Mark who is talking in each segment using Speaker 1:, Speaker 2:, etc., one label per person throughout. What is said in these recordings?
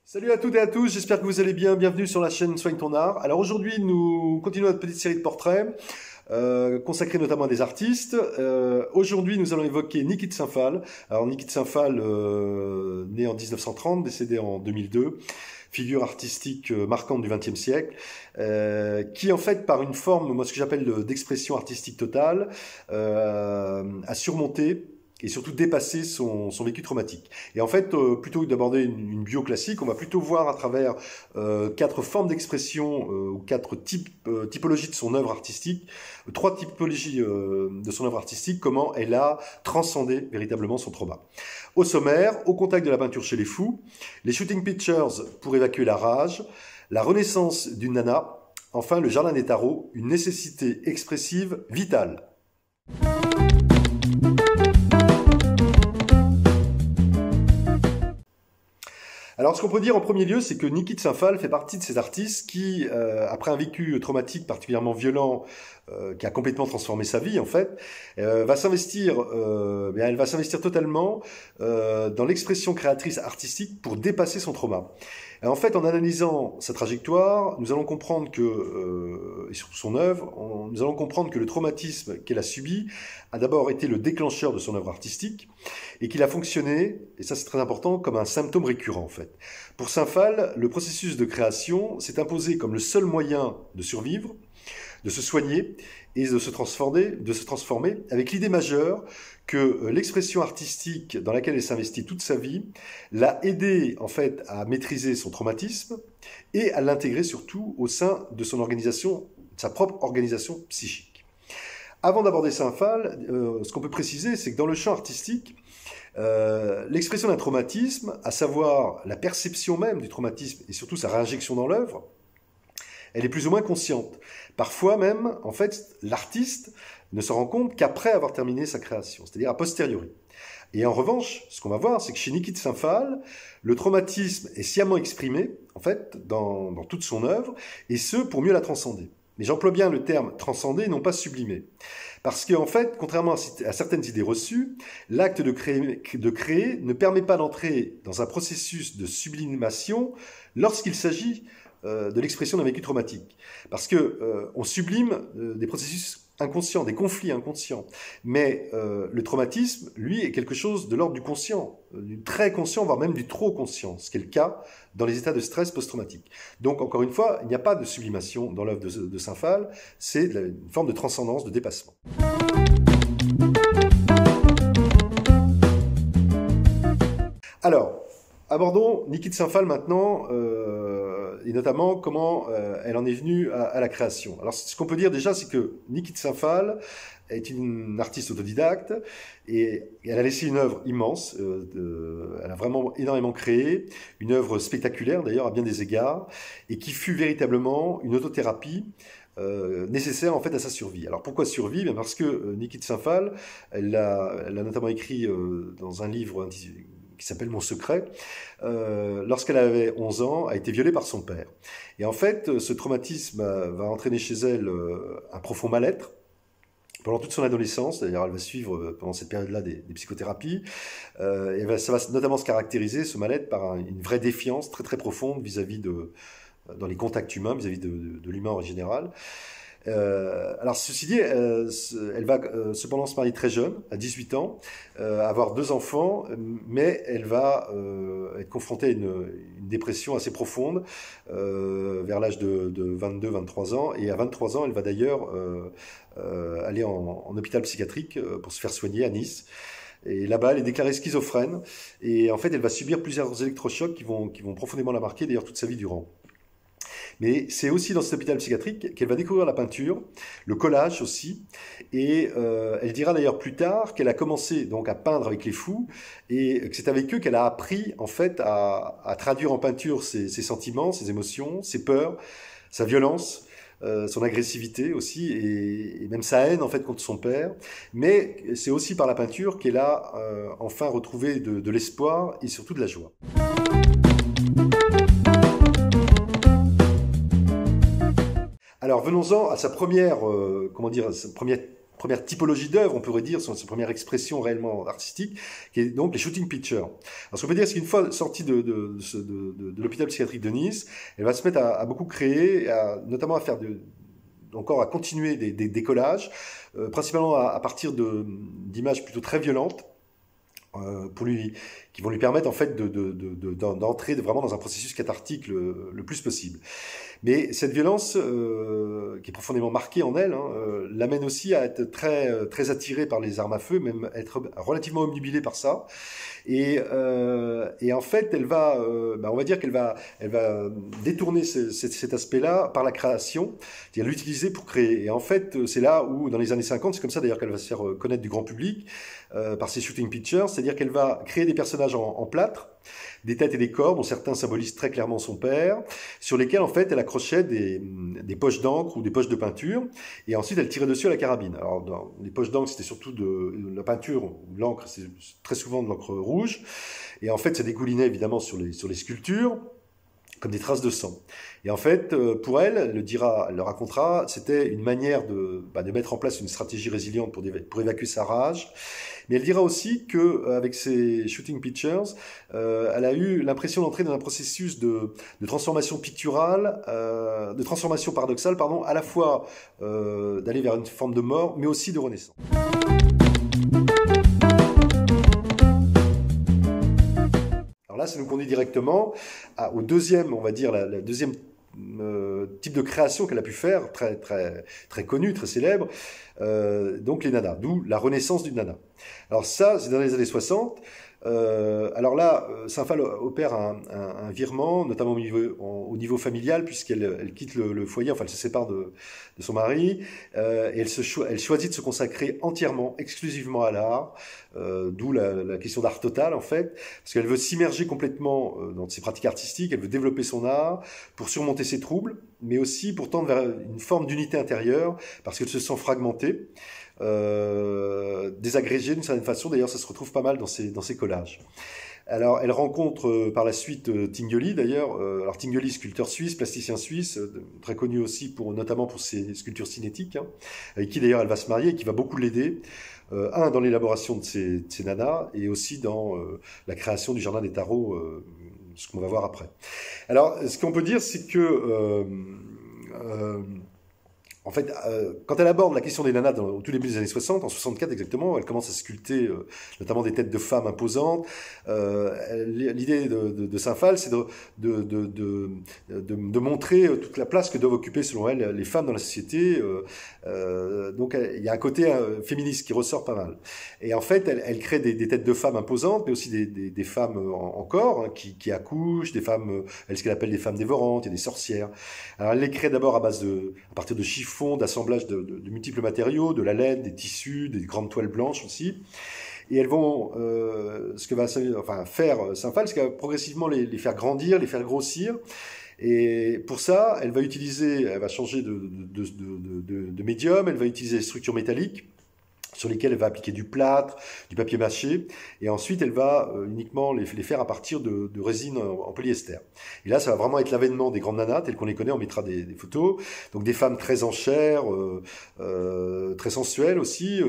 Speaker 1: Salut à toutes et à tous, j'espère que vous allez bien. Bienvenue sur la chaîne Soigne ton art. Alors aujourd'hui, nous continuons notre petite série de portraits consacrés notamment à des artistes. Aujourd'hui, nous allons évoquer Niki de Saint-Phal. Alors Niki de Saint-Phal, né en 1930, décédé en 2002, figure artistique marquante du XXe siècle, qui en fait, par une forme, moi ce que j'appelle d'expression artistique totale, a surmonté et surtout dépasser son vécu traumatique. Et en fait, plutôt que d'aborder une bio classique, on va plutôt voir à travers quatre formes d'expression ou quatre typologies de son œuvre artistique, trois typologies de son œuvre artistique, comment elle a transcendé véritablement son trauma. Au sommaire, au contact de la peinture chez les fous, les shooting pictures pour évacuer la rage, la renaissance d'une nana, enfin le jardin des tarots, une nécessité expressive vitale. Alors, ce qu'on peut dire en premier lieu, c'est que Niki de Saint-Phal fait partie de ces artistes qui, après un vécu traumatique particulièrement violent, qui a complètement transformé sa vie, en fait, elle va s'investir totalement dans l'expression créatrice artistique pour dépasser son trauma. Et en fait, en analysant sa trajectoire, nous allons comprendre que, et surtout son œuvre, nous allons comprendre que le traumatisme qu'elle a subi a d'abord été le déclencheur de son œuvre artistique, et qu'il a fonctionné, et ça c'est très important, comme un symptôme récurrent en fait. Pour Saint-Phal, le processus de création s'est imposé comme le seul moyen de survivre, de se soigner et de se transformer avec l'idée majeure que l'expression artistique dans laquelle elle s'investit toute sa vie l'a aidé en fait à maîtriser son traumatisme et à l'intégrer surtout au sein de son organisation, de sa propre organisation psychique. Avant d'aborder Saint-Phal, ce qu'on peut préciser, c'est que dans le champ artistique, l'expression d'un traumatisme, à savoir la perception même du traumatisme et surtout sa réinjection dans l'œuvre, elle est plus ou moins consciente. Parfois même, en fait, l'artiste ne se rend compte qu'après avoir terminé sa création, c'est-à-dire a posteriori. Et en revanche, ce qu'on va voir, c'est que chez Niki de Saint-Phal, le traumatisme est sciemment exprimé, en fait, dans toute son œuvre, et ce, pour mieux la transcender. Mais j'emploie bien le terme transcender et non pas sublimer. Parce qu'en fait, contrairement à certaines idées reçues, l'acte de créer ne permet pas d'entrer dans un processus de sublimation lorsqu'il s'agit de l'expression d'un vécu traumatique. Parce que on sublime des processus inconscients, des conflits inconscients. Mais le traumatisme, lui, est quelque chose de l'ordre du conscient, du très conscient, voire même du trop conscient, ce qui est le cas dans les états de stress post-traumatique. Donc, encore une fois, il n'y a pas de sublimation dans l'œuvre de Saint-Phal, c'est une forme de transcendance, de dépassement. Alors, abordons Niki de Saint-Phal maintenant, et notamment comment elle en est venue à la création. Alors, ce qu'on peut dire déjà, c'est que Niki de Saint-Phal est une artiste autodidacte et elle a laissé une œuvre immense. Elle a vraiment énormément créé, une œuvre spectaculaire d'ailleurs à bien des égards, et qui fut véritablement une autothérapie nécessaire en fait à sa survie. Alors pourquoi survie? Bien parce que Niki de Saint-Phal, elle a notamment écrit dans un livre qui s'appelle Mon secret, lorsqu'elle avait 11 ans, a été violée par son père. Et en fait, ce traumatisme va entraîner chez elle un profond mal-être, pendant toute son adolescence. D'ailleurs, elle va suivre pendant cette période-là des psychothérapies. Ça va notamment se caractériser, ce mal-être, par une vraie défiance très très profonde vis-à-vis dans les contacts humains, vis-à-vis de l'humain en général. Alors, ceci dit, elle va cependant se marier très jeune, à 18 ans, avoir 2 enfants, mais elle va être confrontée à une dépression assez profonde vers l'âge de 22-23 ans. Et à 23 ans, elle va d'ailleurs aller en hôpital psychiatrique pour se faire soigner à Nice. Et là-bas, elle est déclarée schizophrène. Et en fait, elle va subir plusieurs électrochocs qui vont profondément la marquer, d'ailleurs, toute sa vie durant. Mais c'est aussi dans cet hôpital psychiatrique qu'elle va découvrir la peinture, le collage aussi, et elle dira d'ailleurs plus tard qu'elle a commencé donc à peindre avec les fous, et que c'est avec eux qu'elle a appris en fait à traduire en peinture ses sentiments, ses émotions, ses peurs, sa violence, son agressivité aussi, et même sa haine en fait contre son père. Mais c'est aussi par la peinture qu'elle a enfin retrouvé de l'espoir et surtout de la joie. Alors venons-en à sa première première typologie d'œuvre, on pourrait dire, sa première expression réellement artistique, qui est donc les shooting pictures. Alors, ce qu'on peut dire, c'est qu'une fois sortie de l'hôpital psychiatrique de Nice, elle va se mettre à beaucoup créer, notamment à faire encore à continuer des collages, principalement à partir d'images plutôt très violentes, qui vont lui permettre en fait d'entrer vraiment dans un processus cathartique le plus possible. Mais cette violence, qui est profondément marquée en elle, l'amène aussi à être très attirée par les armes à feu, même être relativement obnubilée par ça. Et en fait, on va dire qu'elle va détourner cet aspect-là par la création, c'est-à-dire l'utiliser pour créer. Et en fait, c'est là où, dans les années 50, c'est comme ça d'ailleurs qu'elle va se faire connaître du grand public, par ses shooting pictures, c'est-à-dire qu'elle va créer des personnages en plâtre, des têtes et des corps, dont certains symbolisent très clairement son père, sur lesquels en fait elle accrochait des poches d'encre ou des poches de peinture, et ensuite elle tirait dessus à la carabine. Alors dans les poches d'encre, c'était surtout de la peinture, ou de l'encre, c'est très souvent de l'encre rouge, et en fait ça dégoulinait évidemment sur les sculptures, comme des traces de sang. Et en fait, pour elle, elle le racontera, c'était une manière de mettre en place une stratégie résiliente pour évacuer sa rage. Mais elle dira aussi que avec ses shooting pictures, elle a eu l'impression d'entrer dans un processus de transformation picturale, de transformation paradoxale, pardon, à la fois d'aller vers une forme de mort, mais aussi de renaissance. Alors là, ça nous conduit directement au deuxième, on va dire, la deuxième type de création qu'elle a pu faire, très connue, très célèbre, donc les nanas, d'où la renaissance du nana. Alors ça, c'est dans les années 60. Alors là, Saint-Phal opère un virement, notamment au niveau familial, puisqu'elle quitte le foyer, enfin elle se sépare de son mari, et elle choisit de se consacrer entièrement, exclusivement à l'art, d'où la question d'art total en fait, parce qu'elle veut s'immerger complètement dans ses pratiques artistiques, elle veut développer son art pour surmonter ses troubles, mais aussi pour tendre vers une forme d'unité intérieure, parce qu'elle se sent fragmentée. Désagrégée d'une certaine façon, d'ailleurs ça se retrouve pas mal dans ses collages. Alors elle rencontre par la suite Tinguely d'ailleurs, alors Tinguely, sculpteur suisse, plasticien suisse, très connu aussi notamment pour ses sculptures cinétiques, avec qui d'ailleurs elle va se marier et qui va beaucoup l'aider, dans l'élaboration de ses nanas et aussi dans la création du Jardin des Tarots, ce qu'on va voir après. Alors ce qu'on peut dire, c'est que en fait, quand elle aborde la question des nanas au tout début des années 60, en 64 exactement, elle commence à sculpter notamment des têtes de femmes imposantes. L'idée de Saint-Phal, c'est de montrer toute la place que doivent occuper, selon elle, les femmes dans la société. Donc, il y a un côté féministe qui ressort pas mal. Et en fait, elle crée des têtes de femmes imposantes, mais aussi des femmes en corps, hein, qui accouchent, des femmes, ce qu'elle appelle des femmes dévorantes, et des sorcières. Alors, elle les crée d'abord à partir de chiffons, d'assemblage de multiples matériaux, de la laine, des tissus, des grandes toiles blanches aussi. Et elles vont, ce que va faire Saint-Phal, c'est qu'elle va progressivement les faire grandir, les faire grossir. Et pour ça, elle va changer de médium, elle va utiliser des structures métalliques, sur lesquelles elle va appliquer du plâtre, du papier mâché, et ensuite elle va uniquement les faire à partir de résine en polyester. Et là, ça va vraiment être l'avènement des grandes nanas, telles qu'on les connaît, on mettra des photos, donc des femmes très en chair, très sensuelles aussi,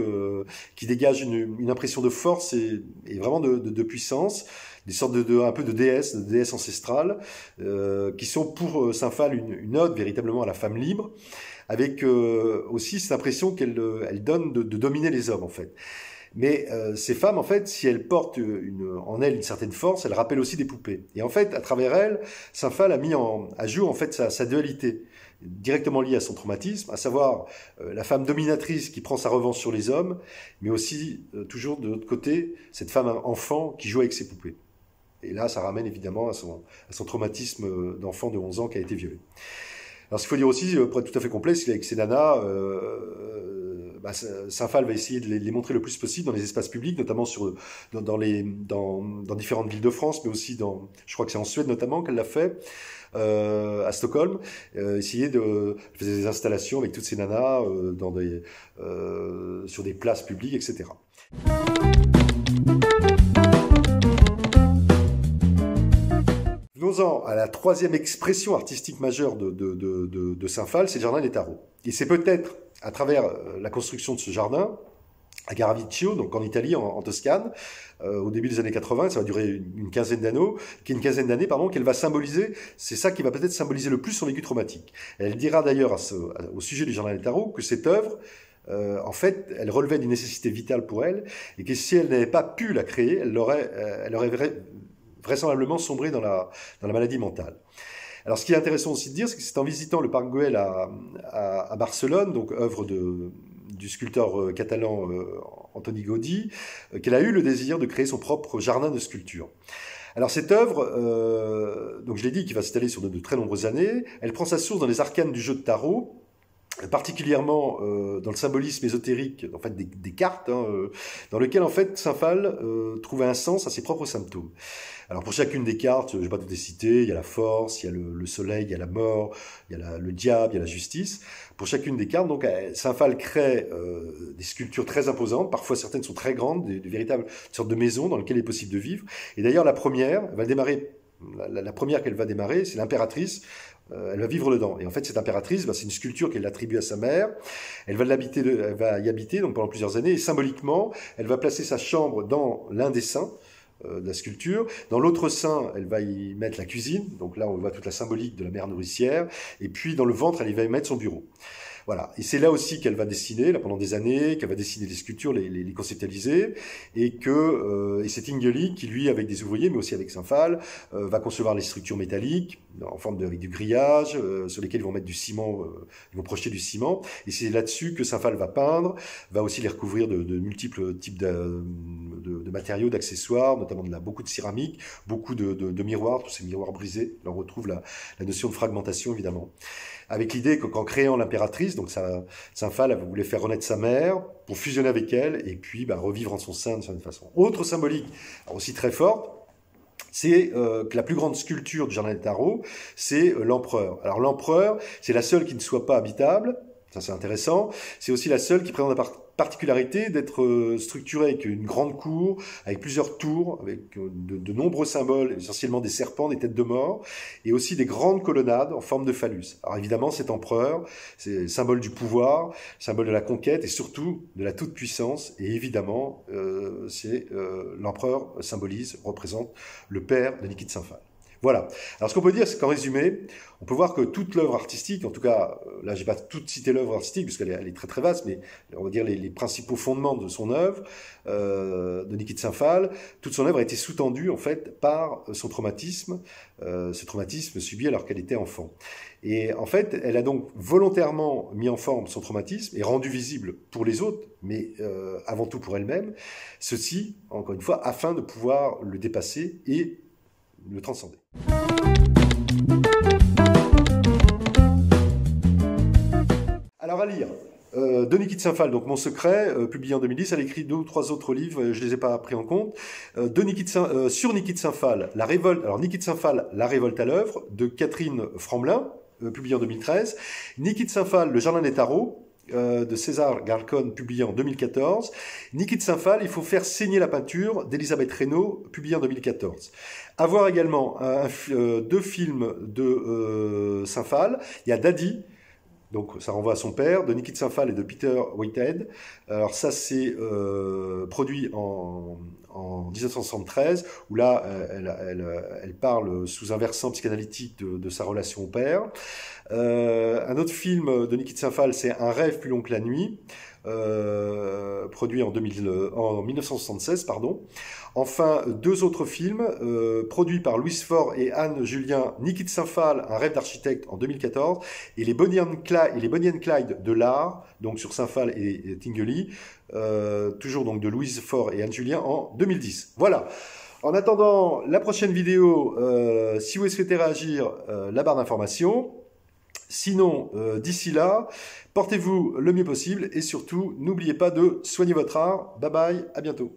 Speaker 1: qui dégagent une impression de force et vraiment de puissance, des sortes un peu de déesses ancestrales, qui sont pour Saint-Phal une ode véritablement à la femme libre, avec aussi cette impression qu'elle donne de dominer les hommes en fait. Mais ces femmes, en fait, si elles portent en elles une certaine force, elles rappellent aussi des poupées. Et en fait, à travers elles, Saint-Phal a mis à jour en fait sa dualité, directement liée à son traumatisme, à savoir la femme dominatrice qui prend sa revanche sur les hommes, mais aussi toujours de l'autre côté, cette femme enfant qui joue avec ses poupées. Et là, ça ramène évidemment à son traumatisme d'enfant de 11 ans qui a été violé. Alors, ce qu'il faut dire aussi, pour être tout à fait complet, c'est qu'avec ces nanas, Saint-Phal va essayer de les montrer le plus possible dans les espaces publics, notamment dans différentes villes de France, mais aussi je crois que c'est en Suède notamment qu'elle l'a fait, à Stockholm, essayer de faire des installations avec toutes ces nanas sur des places publiques, etc. Venons-en à la troisième expression artistique majeure de Saint-Phal, c'est le Jardin des Tarots. Et c'est peut-être à travers la construction de ce jardin, à Garaviccio, donc en Italie, en Toscane, au début des années 80, ça va durer une quinzaine d'années, pardon, qu'elle va symboliser, c'est ça qui va peut-être symboliser le plus son vécu traumatique. Elle dira d'ailleurs au sujet du Jardin del Tarot que cette œuvre, en fait, elle relevait d'une nécessité vitale pour elle, et que si elle n'avait pas pu la créer, elle aurait vraisemblablement sombré dans la maladie mentale. Alors, ce qui est intéressant aussi de dire, c'est que c'est en visitant le Parc Güell à Barcelone, donc œuvre du sculpteur catalan Antoni Gaudí, qu'elle a eu le désir de créer son propre jardin de sculpture. Alors cette œuvre, donc je l'ai dit, qui va s'étaler sur de très nombreuses années, elle prend sa source dans les arcanes du jeu de tarot, particulièrement dans le symbolisme ésotérique, en fait des cartes, dans lequel en fait Saint-Phal trouvait un sens à ses propres symptômes. Alors pour chacune des cartes, je ne vais pas toutes les citer, il y a la force, il y a le soleil, il y a la mort, il y a le diable, il y a la justice. Pour chacune des cartes, donc Saint-Phal crée des sculptures très imposantes, parfois certaines sont très grandes, des véritables sortes de maisons dans lesquelles il est possible de vivre. Et d'ailleurs la première va démarrer, la première qu'elle va démarrer, c'est l'impératrice. Elle va vivre dedans. Et en fait, cette impératrice, c'est une sculpture qu'elle attribue à sa mère. Elle va y habiter donc pendant plusieurs années. Et symboliquement, elle va placer sa chambre dans l'un des seins de la sculpture. Dans l'autre sein, elle va y mettre la cuisine. Donc là, on voit toute la symbolique de la mère nourricière. Et puis, dans le ventre, elle y va y mettre son bureau. Voilà. Et c'est là aussi qu'elle va dessiner, là, pendant des années, qu'elle va dessiner les sculptures, les conceptualiser, et c'est Tinguely qui, lui, avec des ouvriers, mais aussi avec Saint-Phal, va concevoir les structures métalliques, avec du grillage, sur lesquels ils vont mettre du ciment, ils vont projeter du ciment, et c'est là-dessus que Saint-Phal va peindre, va aussi les recouvrir de multiples types de matériaux, d'accessoires, notamment beaucoup de céramique, beaucoup de miroirs, tous ces miroirs brisés. Là, on retrouve la notion de fragmentation, évidemment. Avec l'idée qu'en créant l'impératrice, donc Saint-Phal voulait faire renaître sa mère pour fusionner avec elle et puis revivre en son sein de certaine façon. Autre symbolique, aussi très forte, c'est que la plus grande sculpture du Jardin del Tarot, c'est l'empereur. Alors l'empereur, c'est la seule qui ne soit pas habitable, ça c'est intéressant, c'est aussi la seule qui présente la particularité d'être structurée avec une grande cour, avec plusieurs tours, avec de nombreux symboles, essentiellement des serpents, des têtes de mort, et aussi des grandes colonnades en forme de phallus. Alors évidemment, cet empereur, c'est symbole du pouvoir, symbole de la conquête, et surtout de la toute-puissance, et évidemment, l'empereur représente le père de Niki Saint-Phal. Voilà. Alors ce qu'on peut dire, c'est qu'en résumé, on peut voir que toute l'œuvre artistique, en tout cas, là j'ai pas tout cité l'œuvre artistique, puisqu'elle est très très vaste, mais on va dire les principaux fondements de son œuvre, de Niki Saint-Phal, toute son œuvre a été sous-tendue en fait par son traumatisme, ce traumatisme subi alors qu'elle était enfant. Et en fait, elle a donc volontairement mis en forme son traumatisme et rendu visible pour les autres, mais avant tout pour elle-même, ceci, encore une fois, afin de pouvoir le dépasser et le transcender. Alors à lire, de Niki Saint-Phal, donc Mon Secret, publié en 2010, elle a écrit 2 ou 3 autres livres, je les ai pas pris en compte. Sur Niki Saint-Phal, La Révolte, alors Niki Saint-Phal, La Révolte à l'œuvre, de Catherine Framblin, publié en 2013. Niki Saint-Phal, Le Jardin des Tarots, de César Galcon, publié en 2014. Niki Saint-Phal, Il faut faire saigner la peinture, d'Elisabeth Reynaud, publié en 2014. À voir également 2 films de Saint-Phal. Il y a Daddy, donc ça renvoie à son père, de Niki Saint-Phal et de Peter Whitehead. Alors ça c'est produit en 1973, où là elle parle sous un versant psychanalytique de sa relation au père. Un autre film de Niki Saint-Phal, c'est Un rêve plus long que la nuit, produit en 1976, pardon. Enfin, 2 autres films produits par Louise Faure et Anne Julien, Niki Saint-Phal, Un rêve d'architecte en 2014, et les Bonnie and Clyde de l'art, donc sur Saint-Phal et Tinguely, toujours donc de Louise Faure et Anne Julien en 2010. Voilà. En attendant la prochaine vidéo, si vous souhaitez réagir, la barre d'information. Sinon, d'ici là, portez-vous le mieux possible et surtout, n'oubliez pas de soigner votre art. Bye bye, à bientôt.